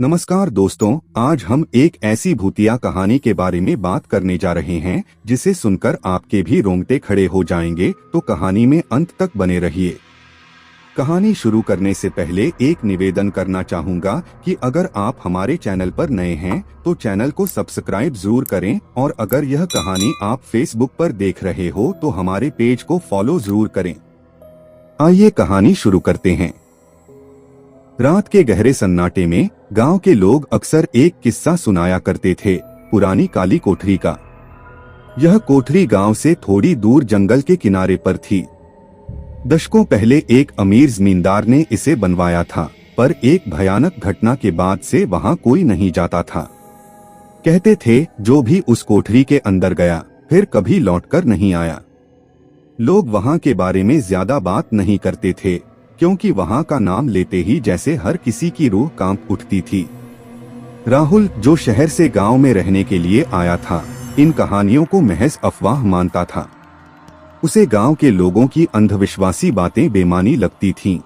नमस्कार दोस्तों, आज हम एक ऐसी भूतिया कहानी के बारे में बात करने जा रहे हैं जिसे सुनकर आपके भी रोंगटे खड़े हो जाएंगे। तो कहानी में अंत तक बने रहिए। कहानी शुरू करने से पहले एक निवेदन करना चाहूँगा कि अगर आप हमारे चैनल पर नए हैं तो चैनल को सब्सक्राइब जरूर करें, और अगर यह कहानी आप फेसबुक पर देख रहे हो तो हमारे पेज को फॉलो जरूर करें। आइए कहानी शुरू करते हैं। रात के गहरे सन्नाटे में गांव के लोग अक्सर एक किस्सा सुनाया करते थे, पुरानी काली कोठरी का। यह कोठरी गांव से थोड़ी दूर जंगल के किनारे पर थी। दशकों पहले एक अमीर जमींदार ने इसे बनवाया था, पर एक भयानक घटना के बाद से वहां कोई नहीं जाता था। कहते थे जो भी उस कोठरी के अंदर गया फिर कभी लौटकर नहीं आया। लोग वहां के बारे में ज्यादा बात नहीं करते थे, क्योंकि वहां का नाम लेते ही जैसे हर किसी की रूह कांप उठती थी। राहुल, जो शहर से गांव में रहने के लिए आया था, इन कहानियों को महज अफवाह मानता था। उसे गांव के लोगों की अंधविश्वासी बातें बेमानी लगती थीं।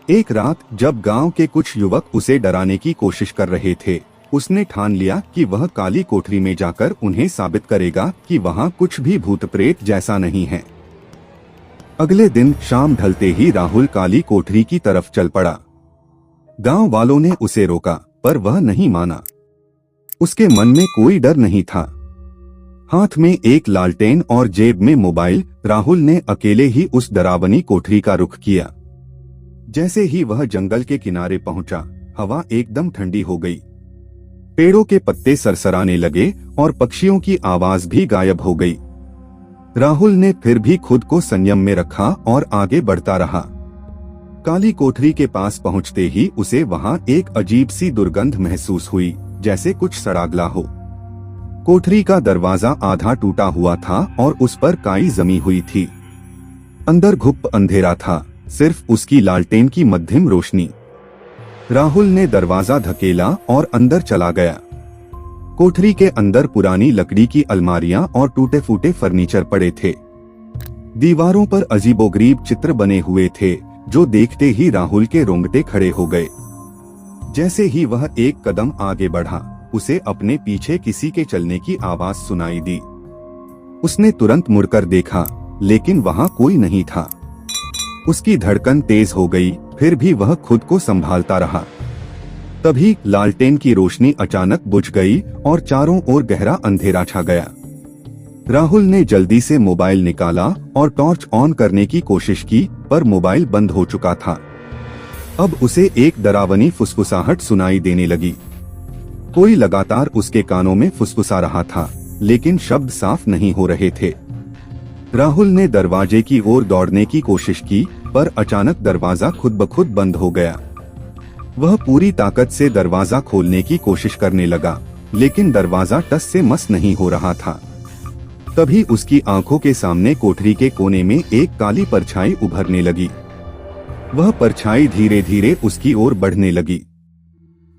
एक रात जब गांव के कुछ युवक उसे डराने की कोशिश कर रहे थे, उसने ठान लिया कि वह काली कोठरी में जाकर उन्हें साबित करेगा कि वहां कुछ भी भूत प्रेत जैसा नहीं है। अगले दिन शाम ढलते ही राहुल काली कोठरी की तरफ चल पड़ा। गांव वालों ने उसे रोका, पर वह नहीं माना। उसके मन में कोई डर नहीं था। हाथ में एक लालटेन और जेब में मोबाइल, राहुल ने अकेले ही उस डरावनी कोठरी का रुख किया। जैसे ही वह जंगल के किनारे पहुंचा, हवा एकदम ठंडी हो गई। पेड़ों के पत्ते सरसराने लगे और पक्षियों की आवाज भी गायब हो गई। राहुल ने फिर भी खुद को संयम में रखा और आगे बढ़ता रहा। काली कोठरी के पास पहुंचते ही उसे वहां एक अजीब सी दुर्गंध महसूस हुई, जैसे कुछ सड़ागला हो। कोठरी का दरवाजा आधा टूटा हुआ था और उस पर काई जमी हुई थी। अंदर घुप अंधेरा था, सिर्फ उसकी लालटेन की मध्यम रोशनी। राहुल ने दरवाजा धकेला और अंदर चला गया। कोठरी के अंदर पुरानी लकड़ी की अलमारियां और टूटे फूटे फर्नीचर पड़े थे। दीवारों पर अजीबोगरीब चित्र बने हुए थे, जो देखते ही राहुल के रोंगटे खड़े हो गए। जैसे ही वह एक कदम आगे बढ़ा, उसे अपने पीछे किसी के चलने की आवाज सुनाई दी। उसने तुरंत मुड़कर देखा, लेकिन वहां कोई नहीं था। उसकी धड़कन तेज हो गई, फिर भी वह खुद को संभालता रहा। तभी लालटेन की रोशनी अचानक बुझ गई और चारों ओर गहरा अंधेरा छा गया। राहुल ने जल्दी से मोबाइल निकाला और टॉर्च ऑन करने की कोशिश की, पर मोबाइल बंद हो चुका था। अब उसे एक डरावनी फुसफुसाहट सुनाई देने लगी। कोई लगातार उसके कानों में फुसफुसा रहा था, लेकिन शब्द साफ नहीं हो रहे थे। राहुल ने दरवाजे की ओर दौड़ने की कोशिश की, पर अचानक दरवाजा खुद ब खुद बंद हो गया। वह पूरी ताकत से दरवाजा खोलने की कोशिश करने लगा, लेकिन दरवाजा टस से मस नहीं हो रहा था। तभी उसकी आंखों के सामने कोठरी के कोने में एक काली परछाई उभरने लगी। वह परछाई धीरे धीरे उसकी ओर बढ़ने लगी।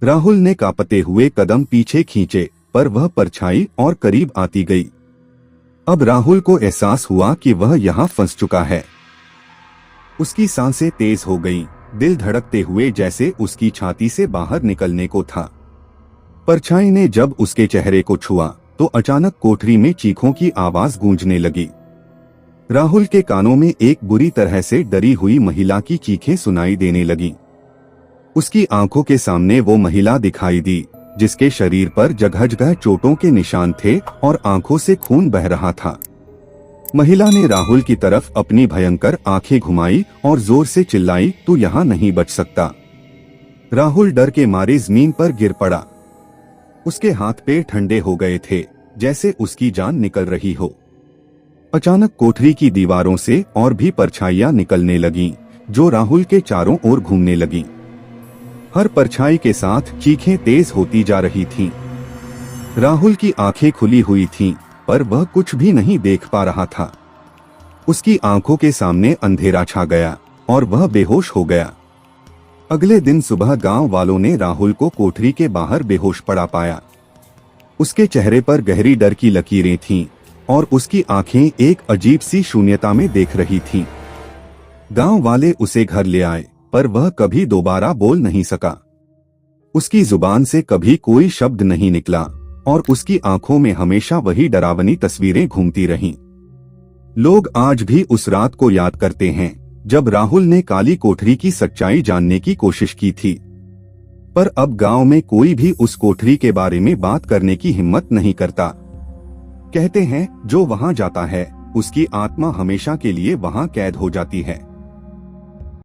राहुल ने कांपते हुए कदम पीछे खींचे, पर वह परछाई और करीब आती गई। अब राहुल को एहसास हुआ कि वह यहाँ फंस चुका है। उसकी सांसें तेज हो गईं, दिल धड़कते हुए जैसे उसकी छाती से बाहर निकलने को था। परछाई ने जब उसके चेहरे को छुआ तो अचानक कोठरी में चीखों की आवाज गूंजने लगी। राहुल के कानों में एक बुरी तरह से डरी हुई महिला की चीखें सुनाई देने लगीं। उसकी आंखों के सामने वो महिला दिखाई दी, जिसके शरीर पर जगह जगह चोटों के निशान थे और आंखों से खून बह रहा था। महिला ने राहुल की तरफ अपनी भयंकर आंखें घुमाई और जोर से चिल्लाई, तू यहाँ नहीं बच सकता। राहुल डर के मारे जमीन पर गिर पड़ा। उसके हाथ पैर ठंडे हो गए थे, जैसे उसकी जान निकल रही हो। अचानक कोठरी की दीवारों से और भी परछाइयां निकलने लगीं, जो राहुल के चारों ओर घूमने लगीं। हर परछाई के साथ चीखें तेज होती जा रही थीं। राहुल की आंखें खुली हुई थीं, पर वह कुछ भी नहीं देख पा रहा था। उसकी आंखों के सामने अंधेरा छा गया और वह बेहोश हो गया। अगले दिन सुबह गांव वालों ने राहुल को कोठरी के बाहर बेहोश पड़ा पाया। उसके चेहरे पर गहरी डर की लकीरें थीं और उसकी आंखें एक अजीब सी शून्यता में देख रही थीं। गांव वाले उसे घर ले आए, पर वह कभी दोबारा बोल नहीं सका। उसकी जुबान से कभी कोई शब्द नहीं निकला और उसकी आंखों में हमेशा वही डरावनी तस्वीरें घूमती रहीं। लोग आज भी उस रात को याद करते हैं जब राहुल ने काली कोठरी की सच्चाई जानने की कोशिश की थी, पर अब गांव में कोई भी उस कोठरी के बारे में बात करने की हिम्मत नहीं करता। कहते हैं जो वहां जाता है उसकी आत्मा हमेशा के लिए वहां कैद हो जाती है।